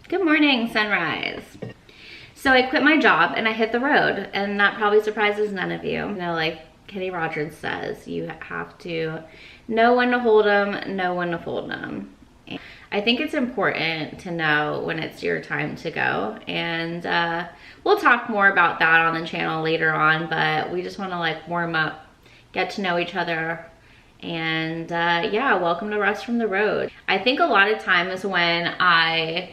Good morning, sunrise. So I quit my job and I hit the road, and that probably surprises none of you. You know, like Kenny Rogers says, you have to know when to hold them, know when to fold them. And I think it's important to know when it's your time to go, and we'll talk more about that on the channel later on, but we just want to like warm up, get to know each other. And yeah, welcome to Rest from the Road. I think a lot of times when I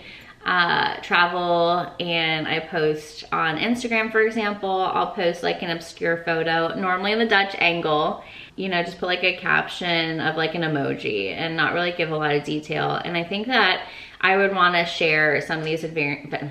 travel and I post on Instagram, for example, I'll post like an obscure photo, normally in the Dutch angle, you know, just put like a caption of like an emoji and not really give a lot of detail. And I think that I would want to share some of these adventures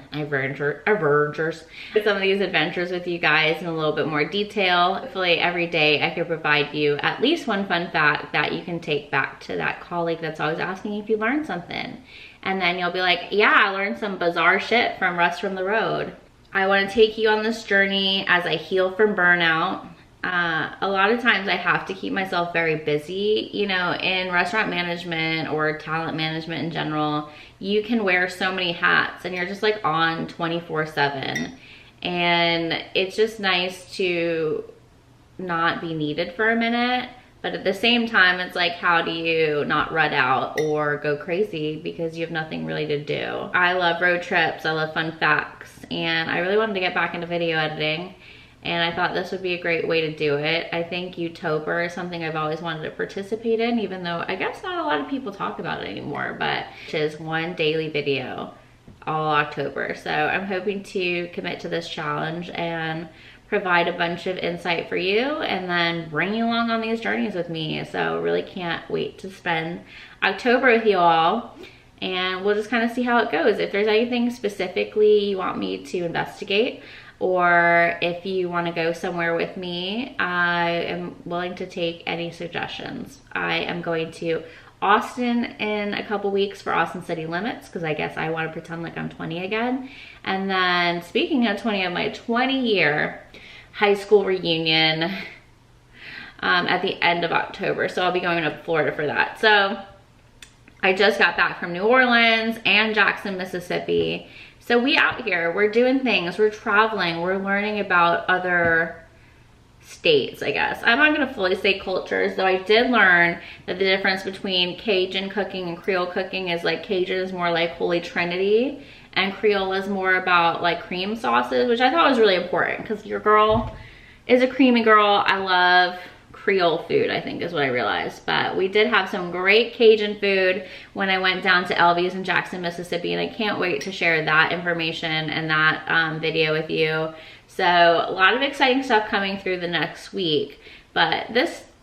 with you guys in a little bit more detail. Hopefully every day I could provide you at least one fun fact that you can take back to that colleague that's always asking if you learned something. And then you'll be like, yeah, I learned some bizarre shit from Rest from the Road. I want to take you on this journey as I heal from burnout. A lot of times I have to keep myself very busy. You know, in restaurant management or talent management in general, you can wear so many hats and you're just like on 24/7. And it's just nice to not be needed for a minute. But at the same time, it's like, how do you not rut out or go crazy because you have nothing really to do? I love road trips, I love fun facts, and I really wanted to get back into video editing, and I thought this would be a great way to do it. I think YouTuber is something I've always wanted to participate in, even though I guess not a lot of people talk about it anymore, but which is one daily video all October. So I'm hoping to commit to this challenge and provide a bunch of insight for you and then bring you along on these journeys with me. So really can't wait to spend October with you all, and we'll just kind of see how it goes. If there's anything specifically you want me to investigate, or if you want to go somewhere with me, I am willing to take any suggestions. I am going to Austin in a couple weeks for Austin City Limits, because I guess I want to pretend like I'm 20 again. And then speaking of 20, my 20-year high school reunion at the end of October. So I'll be going to Florida for that. So I just got back from New Orleans and Jackson, Mississippi. So we out here, we're doing things, we're traveling, we're learning about other states, I guess. I'm not gonna fully say cultures, though I did learn that the difference between Cajun cooking and Creole cooking is like Cajun is more like Holy Trinity and Creole is more about like cream sauces, which I thought was really important because your girl is a creamy girl. I love Creole food, I think is what I realized. But we did have some great Cajun food when I went down to Elvy's in Jackson, Mississippi, and I can't wait to share that information and that video with you. So a lot of exciting stuff coming through the next week, but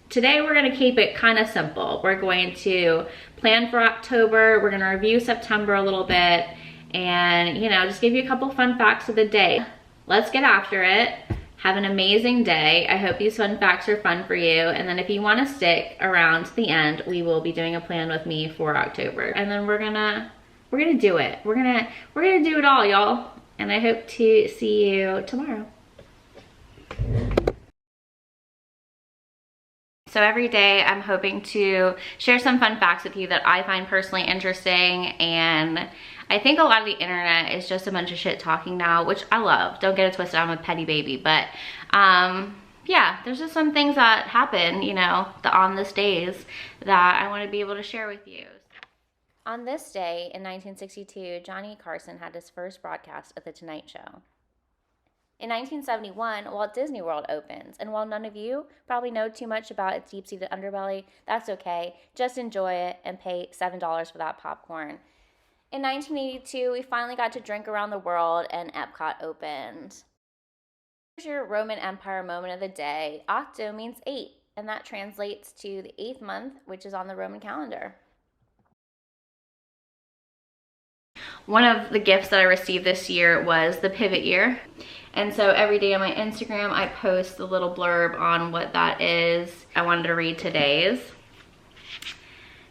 today we're gonna keep it kind of simple. We're going to plan for October, we're gonna review September a little bit, and you know, just give you a couple fun facts of the day. Let's get after it. Have an amazing day. I hope these fun facts are fun for you, and then if you wanna stick around to the end, we will be doing a plan with me for October, and then we're gonna do it. We're gonna do it all, y'all. And I hope to see you tomorrow. So every day I'm hoping to share some fun facts with you that I find personally interesting, and I think a lot of the internet is just a bunch of shit talking now, which I love. Don't get it twisted, I'm a petty baby, but yeah, there's just some things that happen, you know, on this days that I want to be able to share with you. On this day in 1962, Johnny Carson had his first broadcast of The Tonight Show. In 1971, Walt Disney World opens, and while none of you probably know too much about its deep-seated underbelly, that's okay. Just enjoy it and pay $7 for that popcorn. In 1982, we finally got to drink around the world, and Epcot opened. Here's your Roman Empire moment of the day. Octo means 8, and that translates to the 8th month, which is on the Roman calendar. One of the gifts that I received this year was the pivot year. And so every day on my Instagram, I post a little blurb on what that is. I wanted to read today's.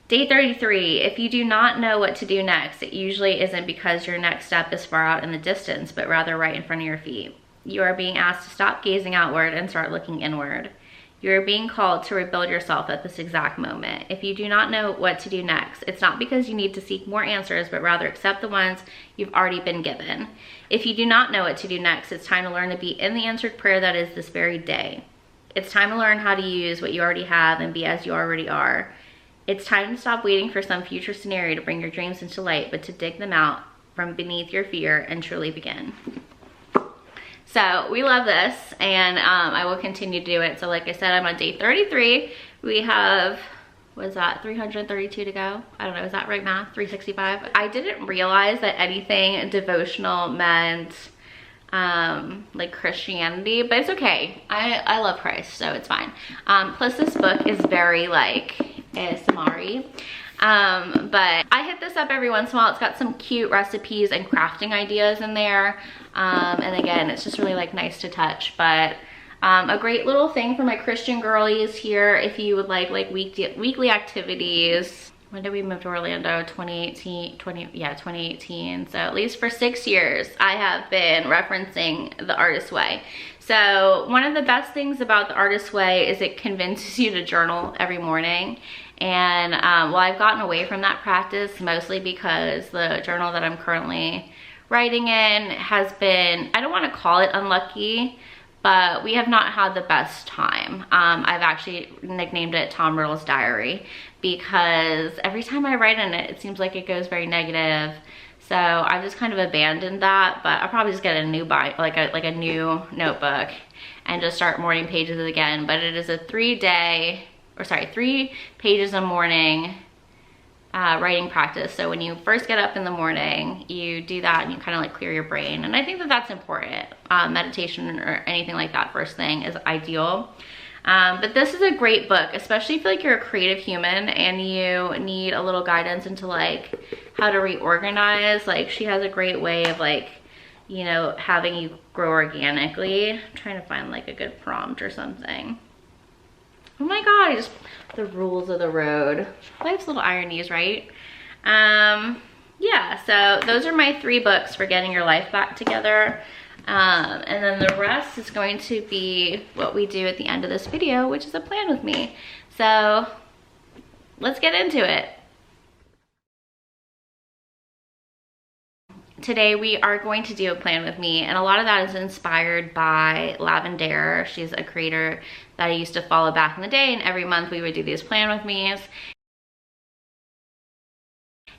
Day 33, if you do not know what to do next, it usually isn't because your next step is far out in the distance, but rather right in front of your feet. You are being asked to stop gazing outward and start looking inward. You are being called to rebuild yourself at this exact moment. If you do not know what to do next, it's not because you need to seek more answers, but rather accept the ones you've already been given. If you do not know what to do next, it's time to learn to be in the answered prayer that is this very day. It's time to learn how to use what you already have and be as you already are. It's time to stop waiting for some future scenario to bring your dreams into light, but to dig them out from beneath your fear and truly begin. So we love this, and I will continue to do it. So like I said, I'm on day 33. We have, what is that, 332 to go? I don't know, is that right math? 365? I didn't realize that anything devotional meant like Christianity, but it's okay. I love Christ, so it's fine. Plus this book is very like ASMR-y. But I hit this up every once in a while. It's got some cute recipes and crafting ideas in there. And again, it's just really like nice to touch, but a great little thing for my Christian girlies here. If you would like weekly activities. When did we move to Orlando? 2018. So at least for 6 years, I have been referencing The Artist's Way. So one of the best things about The Artist's Way is it convinces you to journal every morning. And well, I've gotten away from that practice mostly because the journal that I'm currently writing in has been, I don't want to call it unlucky, but we have not had the best time. I've actually nicknamed it Tom Riddle's Diary because every time I write in it, it seems like it goes very negative. So I've just kind of abandoned that, but I'll probably just get a new like a new notebook and just start morning pages again. But it is a 3 pages a morning writing practice. So when you first get up in the morning, you do that and you kind of like clear your brain. And I think that that's important. Meditation or anything like that first thing is ideal. But this is a great book, especially if like you're a creative human and you need a little guidance into like how to reorganize. Like she has a great way of like, you know, having you grow organically. I'm trying to find like a good prompt or something. Oh my God, the rules of the road. Life's little ironies, right? Yeah, so those are my 3 books for getting your life back together. And then the rest is going to be what we do at the end of this video, which is a plan with me. So let's get into it. Today we are going to do a plan with me, and a lot of that is inspired by Lavendaire. She's a creator that I used to follow back in the day, and every month we would do these plan with me's.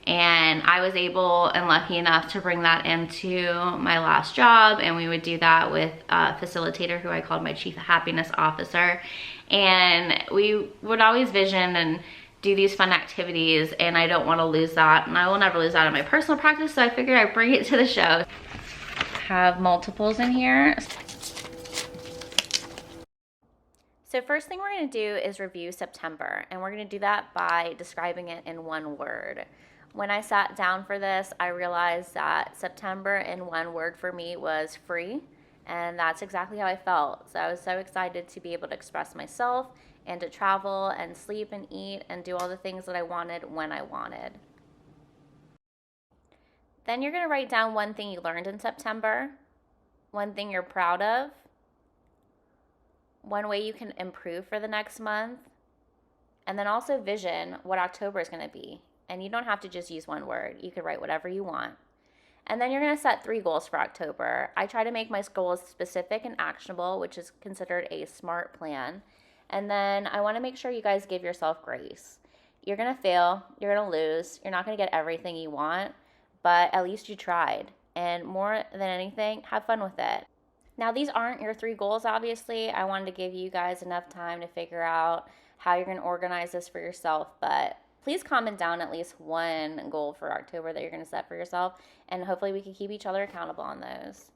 And I was able and lucky enough to bring that into my last job, and we would do that with a facilitator who I called my Chief Happiness Officer. And we would always vision and do these fun activities, and I don't want to lose that, and I will never lose that in my personal practice, so I figured I'd bring it to the show. Have multiples in here. So first thing we're going to do is review September, and we're going to do that by describing it in one word. When I sat down for this, I realized that September in one word for me was free, and that's exactly how I felt. So I was so excited to be able to express myself and to travel and sleep and eat and do all the things that I wanted when I wanted. Then you're going to write down one thing you learned in September, one thing you're proud of, one way you can improve for the next month, and then also vision what October is going to be. And you don't have to just use one word. You could write whatever you want. And then you're going to set 3 goals for October. I try to make my goals specific and actionable, which is considered a SMART plan. And then I want to make sure you guys give yourself grace. You're going to fail. You're going to lose. You're not going to get everything you want, but at least you tried. And more than anything, have fun with it. Now, these aren't your 3 goals, obviously. I wanted to give you guys enough time to figure out how you're going to organize this for yourself, but please comment down at least one goal for October that you're going to set for yourself, and hopefully we can keep each other accountable on those.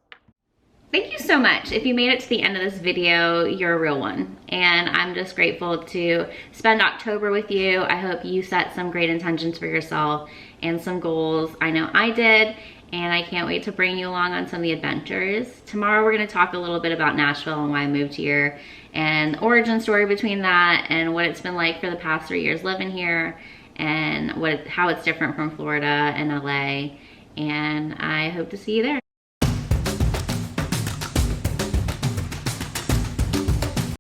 Thank you so much. If you made it to the end of this video, you're a real one. And I'm just grateful to spend October with you. I hope you set some great intentions for yourself and some goals. I know I did, and I can't wait to bring you along on some of the adventures. Tomorrow we're going to talk a little bit about Nashville and why I moved here, and the origin story between that, and what it's been like for the past 3 years living here, and how it's different from Florida and LA. And I hope to see you there.